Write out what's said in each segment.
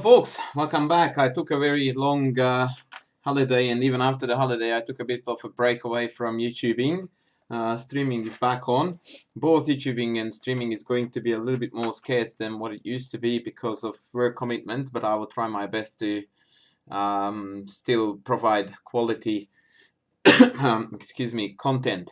Folks, welcome back. I took a very long holiday, and even after the holiday I took a bit of a break away from YouTubing. Streaming is back on. Both YouTubing and streaming is going to be a little bit more scarce than what it used to be because of work commitments, but I will try my best to still provide quality content.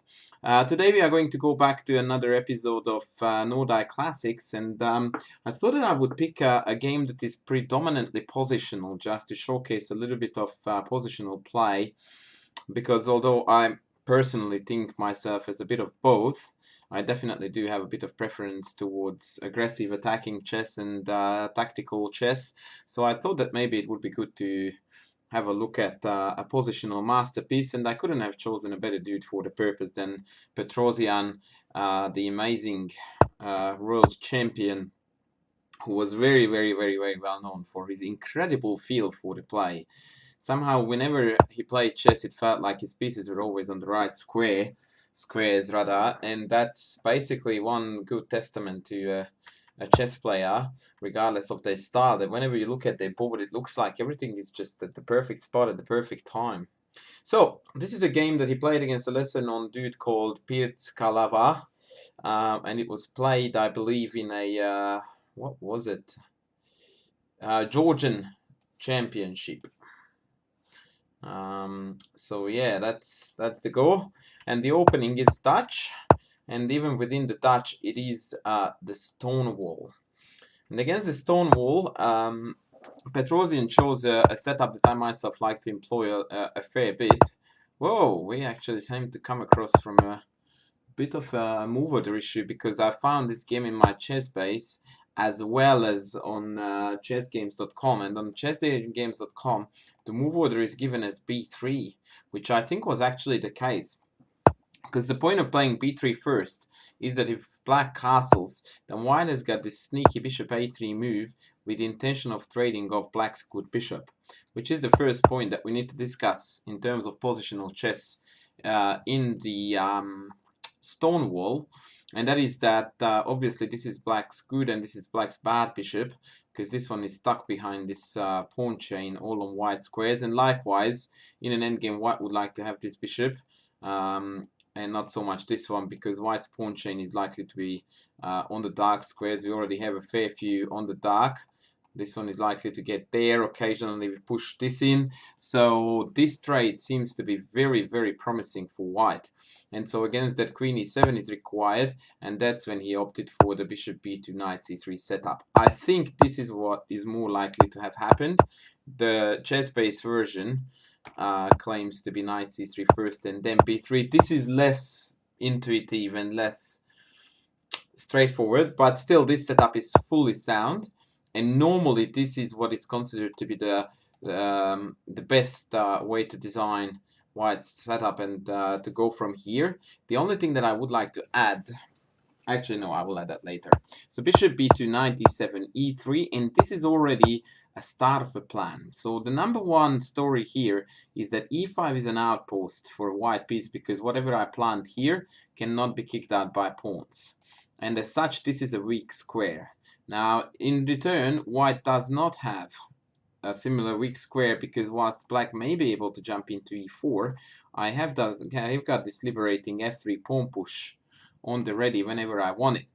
Today we are going to go back to another episode of Nodai Classics, and I thought that I would pick a game that is predominantly positional, just to showcase a little bit of positional play, because although I personally think myself as a bit of both, I definitely do have a bit of preference towards aggressive attacking chess and tactical chess, so I thought that maybe it would be good to have a look at a positional masterpiece, and I couldn't have chosen a better dude for the purpose than Petrosian, the amazing world champion, who was very well known for his incredible feel for the play. Somehow, whenever he played chess, it felt like his pieces were always on the right squares rather, and that's basically one good testament to a chess player, regardless of their style, that whenever you look at their board, it looks like everything is just at the perfect spot at the perfect time. So, this is a game that he played against a lesser known dude called Pirtskhalava, and it was played, I believe, in a, what was it? Georgian championship. So yeah, that's the goal. And the opening is Dutch. And even within the Dutch, it is the Stonewall. And against the Stonewall, Petrosian chose a setup that I myself like to employ a fair bit. Whoa, we actually seem to come across from a bit of a move order issue, because I found this game in my chess base as well as on chessgames.com. And on chessgames.com, the move order is given as b3, which I think was actually the case. Because the point of playing b3 first is that if black castles, then white has got this sneaky bishop a3 move with the intention of trading off black's good bishop, which is the first point that we need to discuss in terms of positional chess in the Stonewall. And that is that obviously this is black's good and this is black's bad bishop, because this one is stuck behind this pawn chain all on white squares, and likewise in an endgame white would like to have this bishop and not so much this one, because white's pawn chain is likely to be on the dark squares. We already have a fair few on the dark. This one is likely to get there. Occasionally we push this in. So this trade seems to be very promising for white. And so against that, queen e7 is required, and that's when he opted for the bishop b2 knight c3 setup. I think this is what is more likely to have happened. The chess-based version claims to be knight c3 first and then b3. This is less intuitive and less straightforward, but still this setup is fully sound, and normally this is what is considered to be the best way to design white's setup and to go from here. The only thing that I would like to add, actually no, I will add that later. So bishop b2 knight d7 e3, and this is already a start of a plan. So the number one story here is that e5 is an outpost for a white piece, because whatever I plant here cannot be kicked out by pawns. And as such, this is a weak square. Now, in return, white does not have a similar weak square, because whilst black may be able to jump into e4, I've got this liberating f3 pawn push on the ready whenever I want it.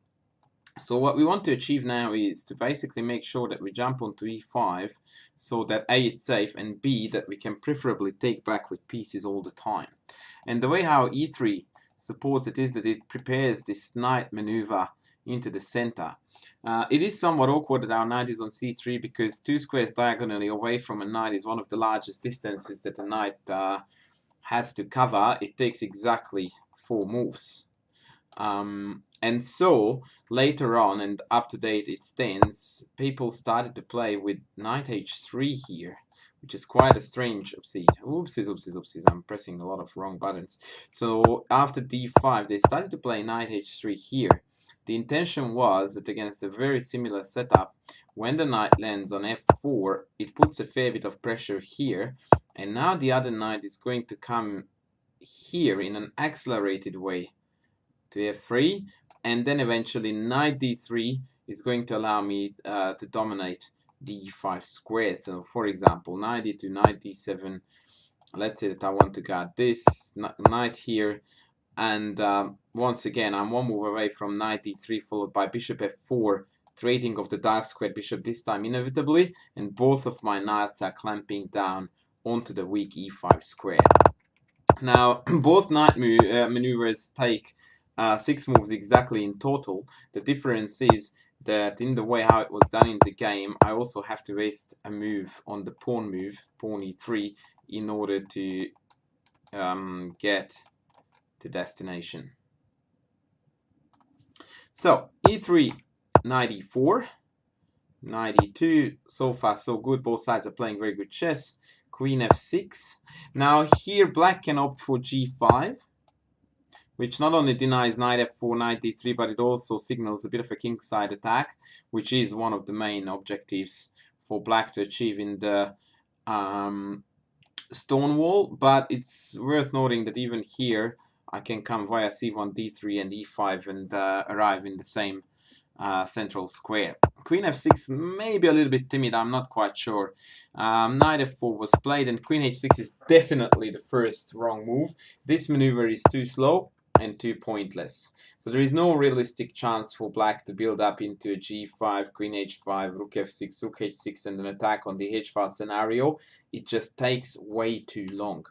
So what we want to achieve now is to basically make sure that we jump onto e5, so that A, it's safe, and B, that we can preferably take back with pieces all the time. And the way how e3 supports it is that it prepares this knight maneuver into the center. It is somewhat awkward that our knight is on c3, because 2 squares diagonally away from a knight is one of the largest distances that a knight has to cover. It takes exactly 4 moves. And so later on, and up to date it stands, people started to play with knight h3 here, which is quite a strange oopsies, I'm pressing a lot of wrong buttons. So after d5 they started to play knight h3 here. The intention was that against a very similar setup, when the knight lands on f4, it puts a fair bit of pressure here, and now the other knight is going to come here in an accelerated way to f3, and then eventually knight d3 is going to allow me to dominate d5 square. So for example, 90 to 97. Let's say that I want to guard this knight here, and once again I'm one move away from knight d3 followed by bishop f4, trading of the dark squared bishop, this time inevitably, and both of my knights are clamping down onto the weak e5 square. Now both knight maneuvers take 6 moves exactly in total. The difference is that in the way how it was done in the game, I also have to waste a move on the pawn move, pawn e3, in order to get to destination. So e3, knight e4, knight e2. So far so good. Both sides are playing very good chess. Queen f6. Now here black can opt for g5, which not only denies knight f4, knight d3, but it also signals a bit of a kingside attack, which is one of the main objectives for black to achieve in the Stonewall. But it's worth noting that even here I can come via c1, d3 and e5 and arrive in the same central square. Queen f6 may be a little bit timid, I'm not quite sure. Knight f4 was played, and queen h6 is definitely the first wrong move. This maneuver is too slow and too pointless. So there is no realistic chance for black to build up into a g5, queen h5, rook f6, rook h6 and an attack on the h-file scenario. It just takes way too long.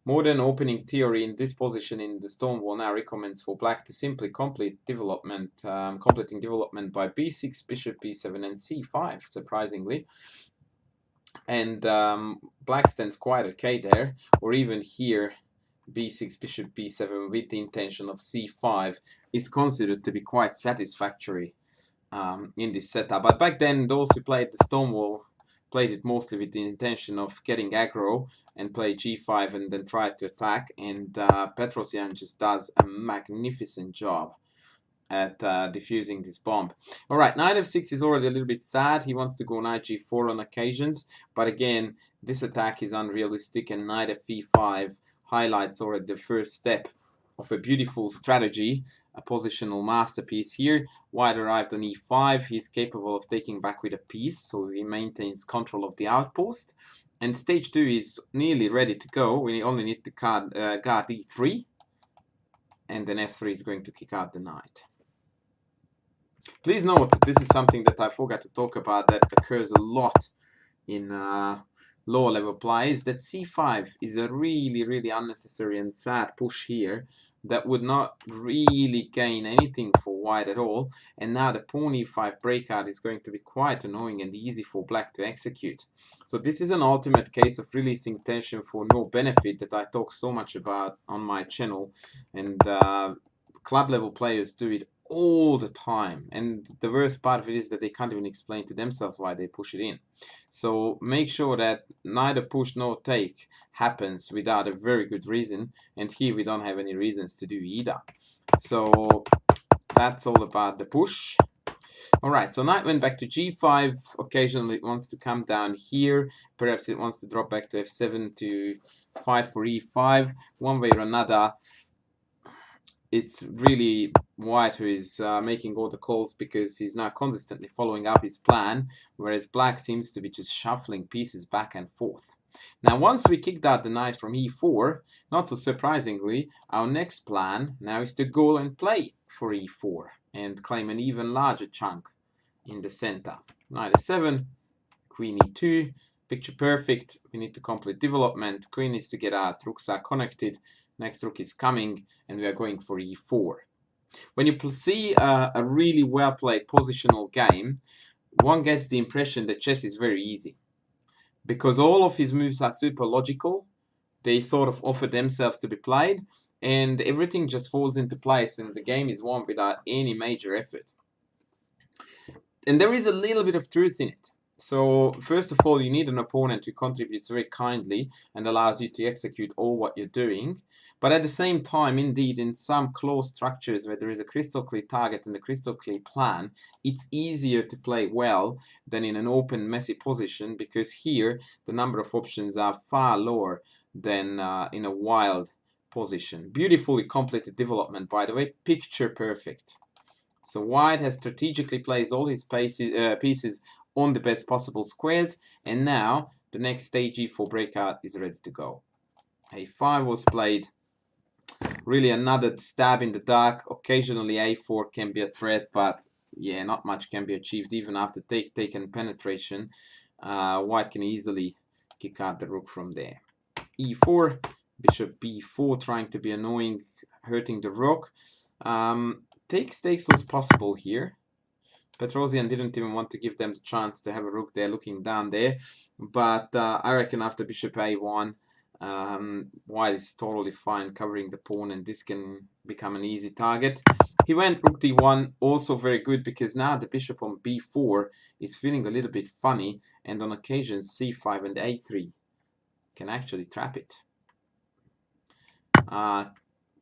Modern opening theory in this position in the Stonewall now recommends for black to simply complete development, completing development by b6, bishop b7 and c5, surprisingly. And black stands quite okay there, or even here b6, bishop b7 with the intention of c5 is considered to be quite satisfactory in this setup. But back then, those who played the Stonewall played it mostly with the intention of getting aggro and play g5 and then try to attack, and Petrosian just does a magnificent job at diffusing this bomb. Alright, knight f6 is already a little bit sad. He wants to go knight g4 on occasions, but again, this attack is unrealistic, and knight f5 highlights already the first step of a beautiful strategy, a positional masterpiece here. White arrived on e5. He's capable of taking back with a piece, so he maintains control of the outpost. And stage 2 is nearly ready to go. We only need to guard e3, and then f3 is going to kick out the knight. Please note that this is something that I forgot to talk about that occurs a lot in lower level plays, that c5 is a really unnecessary and sad push here that would not really gain anything for white at all, and now the pawn e5 breakout is going to be quite annoying and easy for black to execute. So this is an ultimate case of releasing tension for no benefit that I talk so much about on my channel, and club level players do it all the time, and the worst part of it is that they can't even explain to themselves why they push it in. So make sure that neither push nor take happens without a very good reason, and here we don't have any reasons to do either. So that's all about the push. Alright, so knight went back to g5. Occasionally it wants to come down here. Perhaps it wants to drop back to f7 to fight for e5. One way or another, it's really white who is making all the calls, because he's now consistently following up his plan, whereas black seems to be just shuffling pieces back and forth. Now, once we kicked out the knight from e4, not so surprisingly, our next plan now is to go and play for e4 and claim an even larger chunk in the center. Knight f7, queen e2, picture perfect. We need to complete development. Queen needs to get out, rooks are connected. Next rook is coming, and we are going for e4. When you see a really well-played positional game, one gets the impression that chess is very easy, because all of his moves are super logical. They sort of offer themselves to be played, and everything just falls into place, and the game is won without any major effort. And there is a little bit of truth in it. So first of all, you need an opponent who contributes very kindly and allows you to execute all what you're doing. But at the same time, indeed, in some close structures where there is a crystal clear target and a crystal clear plan, it's easier to play well than in an open, messy position, because here the number of options are far lower than in a wild position. Beautifully completed development, by the way, picture perfect. So white has strategically placed all his pieces on the best possible squares. And now the next stage e4 breakout is ready to go. a5 was played. Really another stab in the dark. Occasionally a4 can be a threat, but yeah, not much can be achieved even after take and penetration. White can easily kick out the rook from there. e4, bishop b4, trying to be annoying, hurting the rook. Takes was possible here. Petrosian didn't even want to give them the chance to have a rook there looking down there. But I reckon after bishop a1, white is totally fine covering the pawn, and this can become an easy target. He went rook d1, also very good, because now the bishop on b4 is feeling a little bit funny, and on occasion c5 and a3 can actually trap it.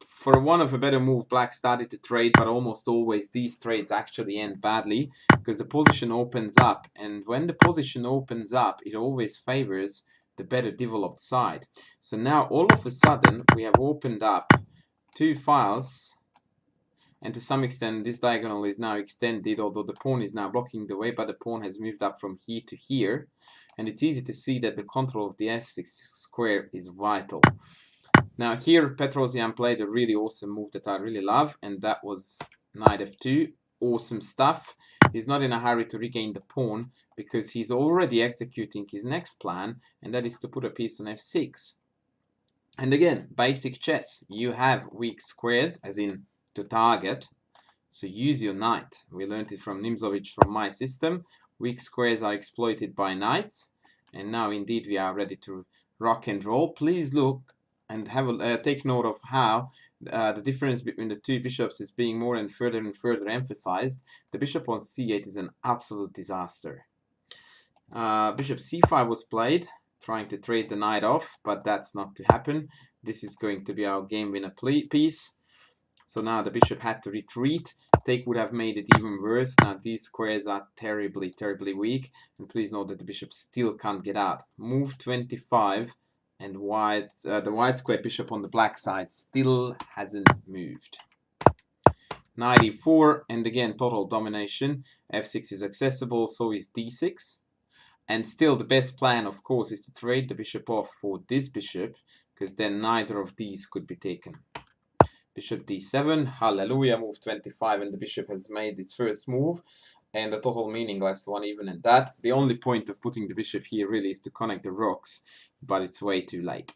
For one of a better move, black started to trade, but almost always these trades actually end badly because the position opens up, and when the position opens up, it always favors the better developed side. So now all of a sudden we have opened up two files, and to some extent this diagonal is now extended, although the pawn is now blocking the way, but the pawn has moved up from here to here, and it's easy to see that the control of the f6 square is vital. Now here Petrosian played a really awesome move that I really love, and that was knight f2. Awesome stuff. He's not in a hurry to regain the pawn because he's already executing his next plan, and that is to put a piece on f6. And again, basic chess. You have weak squares, as in to target, so use your knight. We learned it from Nimzowitsch from my system. Weak squares are exploited by knights, and now indeed we are ready to rock and roll. Please look and have take note of how the difference between the two bishops is being more and further emphasized. The bishop on c8 is an absolute disaster. Bishop c5 was played, trying to trade the knight off, but that's not to happen. This is going to be our game winner piece. So now the bishop had to retreat. Take would have made it even worse. Now these squares are terribly weak, and please note that the bishop still can't get out. Move 25. And the white square bishop on the black side still hasn't moved. Knight e4, and again total domination. f6 is accessible, so is d6. And still the best plan, of course, is to trade the bishop off for this bishop, because then neither of these could be taken. Bishop d7, hallelujah, move 25, and the bishop has made its first move. And a total meaningless one even at that. The only point of putting the bishop here really is to connect the rocks, but it's way too late.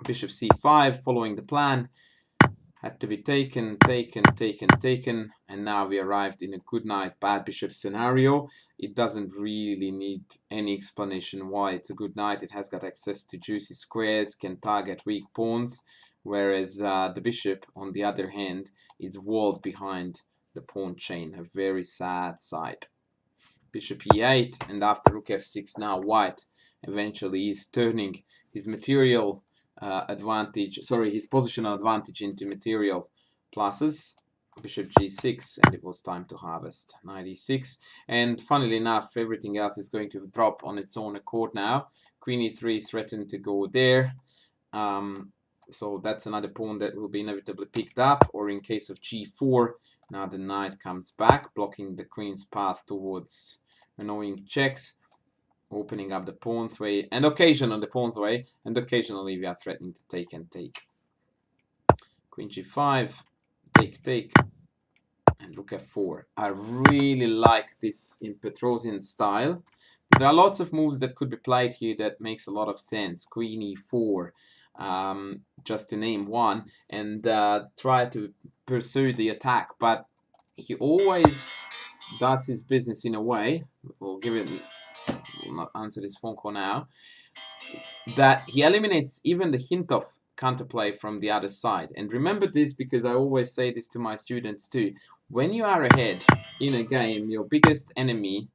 Bishop c5, following the plan, had to be taken, and now we arrived in a good knight, bad bishop scenario. It doesn't really need any explanation why it's a good knight. It has got access to juicy squares, can target weak pawns, whereas the bishop, on the other hand, is walled behind the pawn chain. A very sad sight. Bishop e8, and after rook f6, now white eventually is turning his material advantage, his positional advantage into material pluses. Bishop g6, and it was time to harvest. Knight e6, and funnily enough, everything else is going to drop on its own accord now. Queen e3 is threatened to go there. So that's another pawn that will be inevitably picked up, or in case of g4, now the knight comes back, blocking the queen's path towards annoying checks, opening up the pawn's way, and occasionally the pawn's way, and occasionally we are threatening to take and take. Queen g5, take, and rook f4. I really like this in Petrosian style. There are lots of moves that could be played here that makes a lot of sense. Queen e4, just to name one, and try to pursue the attack, but he always does his business in a way, we'll not answer this phone call now, that he eliminates even the hint of counterplay from the other side. And remember this, because I always say this to my students too. When you are ahead in a game, your biggest enemy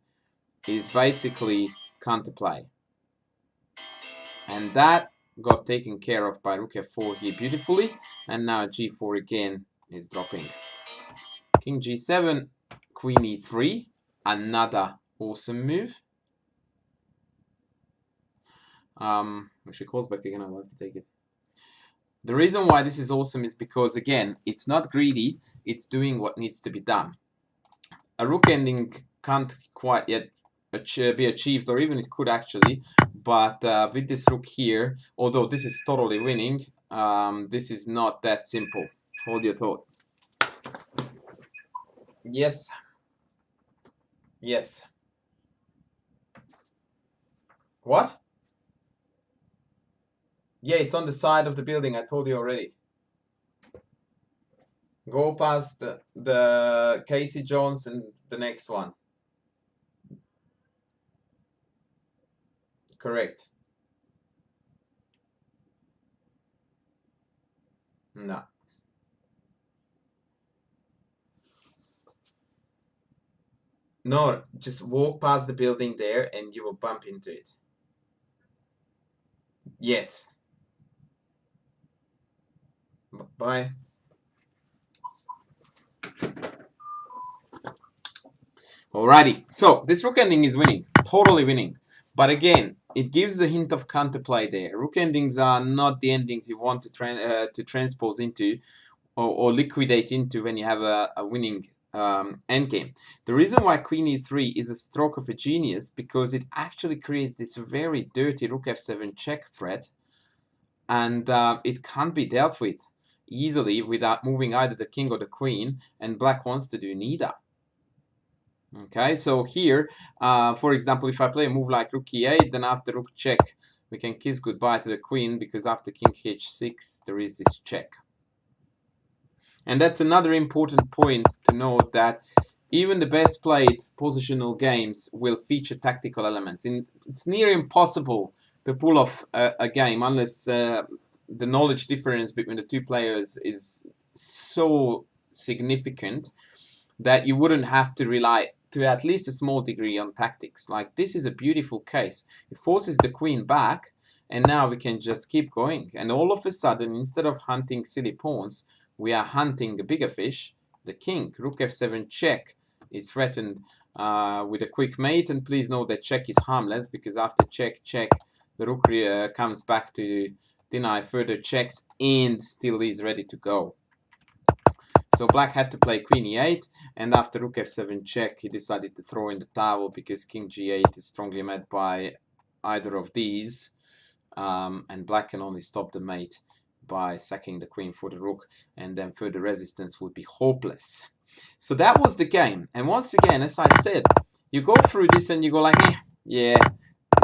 is basically counterplay. And that got taken care of by rook f4 here beautifully, and now g4 again is dropping. King g7, queen e3, another awesome move. If she calls back again, I'll have to take it. The reason why this is awesome is because, again, it's not greedy, it's doing what needs to be done. A rook ending can't quite yet be achieved, or even it could actually. But with this rook here, although this is totally winning, this is not that simple. Hold your thought. Yes. Yes. What? Yeah, it's on the side of the building. I told you already. Go past the Casey Jones and the next one. Correct. No. No, just walk past the building there and you will bump into it. Yes. Bye. Alrighty. So this rook ending is winning. Totally winning. But again, it gives a hint of counterplay there. Rook endings are not the endings you want to transpose into or liquidate into when you have a winning endgame. The reason why Queen e3 is a stroke of a genius, because it actually creates this very dirty Rook f7 check threat, and it can't be dealt with easily without moving either the king or the queen, and Black wants to do neither. Okay, so here, for example, if I play a move like Rook e8, then after Rook check, we can kiss goodbye to the queen, because after King h6, there is this check. And that's another important point to note, that even the best played positional games will feature tactical elements. It's near impossible to pull off a game unless the knowledge difference between the two players is so significant that you wouldn't have to rely to at least a small degree on tactics. Like, this is a beautiful case. It forces the queen back, and now we can just keep going. And all of a sudden, instead of hunting silly pawns, we are hunting a bigger fish, the king. Rook f7 check is threatened with a quick mate, and please note that check is harmless, because after check, check, the rook comes back to deny further checks and still is ready to go. So Black had to play Queen e8, and after Rook f7 check, he decided to throw in the towel, because King g8 is strongly met by either of these, and Black can only stop the mate by sacking the queen for the rook, and then further resistance would be hopeless. So that was the game. And once again, as I said, you go through this and you go like, yeah,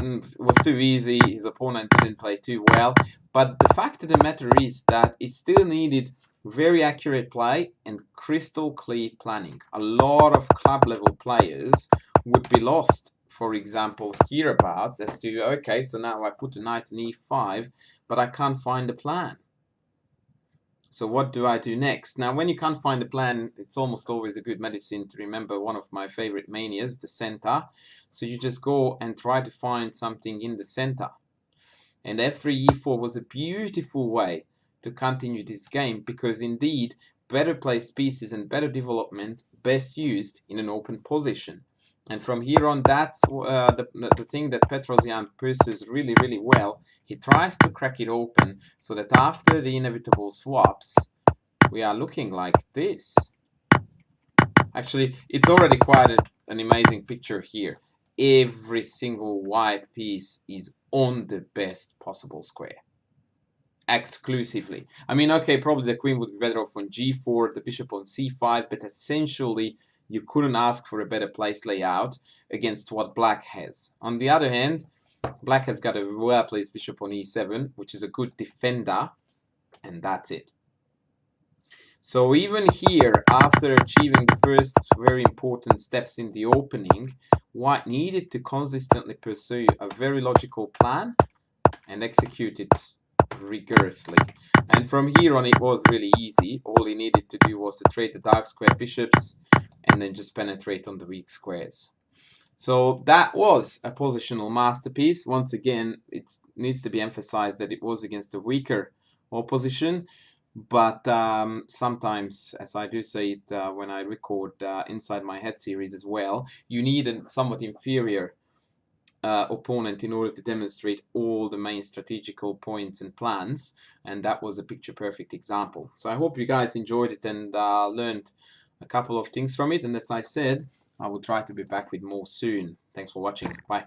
it was too easy, his opponent didn't play too well. But the fact of the matter is that it still needed very accurate play and crystal clear planning. A lot of club level players would be lost, for example, hereabouts, as to, okay, so now I put a knight in e5, but I can't find a plan. So what do I do next? Now, when you can't find a plan, it's almost always a good medicine to remember one of my favorite manias, the center. So you just go and try to find something in the center. And f3, e4 was a beautiful way to continue this game, because indeed, better placed pieces and better development best used in an open position. And from here on, that's the thing that Petrosian pursues really, really well. He tries to crack it open so that after the inevitable swaps, we are looking like this. Actually, it's already quite an amazing picture here. Every single white piece is on the best possible square. Exclusively. I mean, okay, probably the queen would be better off on g4, the bishop on c5, but essentially you couldn't ask for a better place layout against what Black has. On the other hand, Black has got a well-placed bishop on e7, which is a good defender, and that's it. So even here, after achieving the first very important steps in the opening, White needed to consistently pursue a very logical plan and execute it rigorously. And from here on, it was really easy. All he needed to do was to trade the dark square bishops and then just penetrate on the weak squares. So that was a positional masterpiece. Once again, it needs to be emphasized that it was against a weaker opposition. But sometimes, as I do say it when I record Inside My Head series as well, you need a somewhat inferior opponent in order to demonstrate all the main strategical points and plans, and that was a picture-perfect example. So I hope you guys enjoyed it and learned a couple of things from it, and as I said, I will try to be back with more soon. Thanks for watching. Bye.